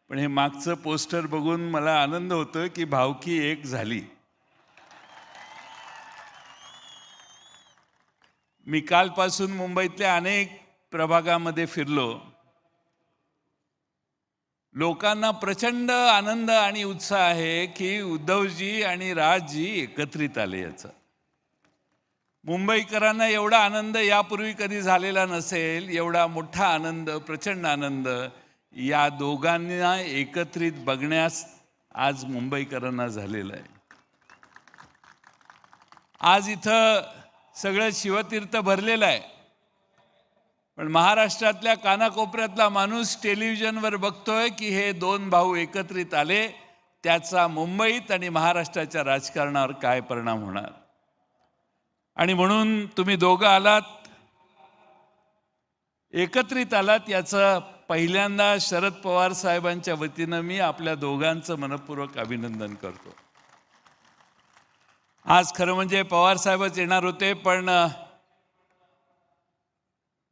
पण हे मागचं पोस्टर बघून मला आनंद होतो की भावकी एक झाली. मी कालपासून मुंबईतल्या अनेक प्रभागामध्ये फिरलो. लोकांना प्रचंड आनंद आणि उत्साह आहे की उद्धवजी आणि राजजी एकत्रित आले. याचा मुंबईकरांना एवढा आनंद यापूर्वी कधी झालेला नसेल. एवढा मोठा आनंद, प्रचंड आनंद या दोघांना एकत्रित बघण्यास आज मुंबईकरांना झालेला आहे. आज इथं सगळं शिवतीर्थ भरलेलं आहे, पण महाराष्ट्रातल्या कानाकोपऱ्यातला माणूस टेलिव्हिजनवर बघतोय की हे दोन भाऊ एकत्रित आले. त्याचा मुंबईत आणि महाराष्ट्राच्या राजकारणावर काय परिणाम होणार. आणि म्हणून तुम्ही दोघं आलात, एकत्रित आलात. याचं पहिल्यांदा शरद पवार साहेबांच्या वतीनं मी आपल्या दोघांचं मनपूर्वक अभिनंदन करतो. आज खरं म्हणजे पवार साहेबच येणार होते, पण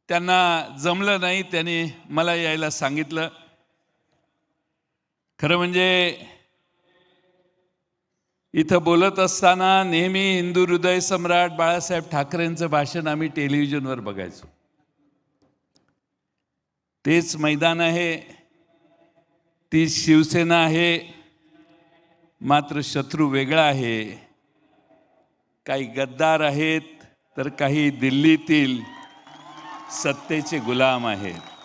त्यांना जमलं नाही. त्यांनी मला यायला सांगितलं. खरं म्हणजे इथं बोलत असताना नेहमी हिंदू हृदय सम्राट बाळासाहेब ठाकरेंचं भाषण आम्ही टेलिव्हिजनवर बघायचो. तेच मैदान आहे, ती शिवसेना आहे, मात्र शत्रू वेगळा आहे. काही गद्दार आहेत, तर काही दिल्लीतील सत्तेचे गुलाम आहेत.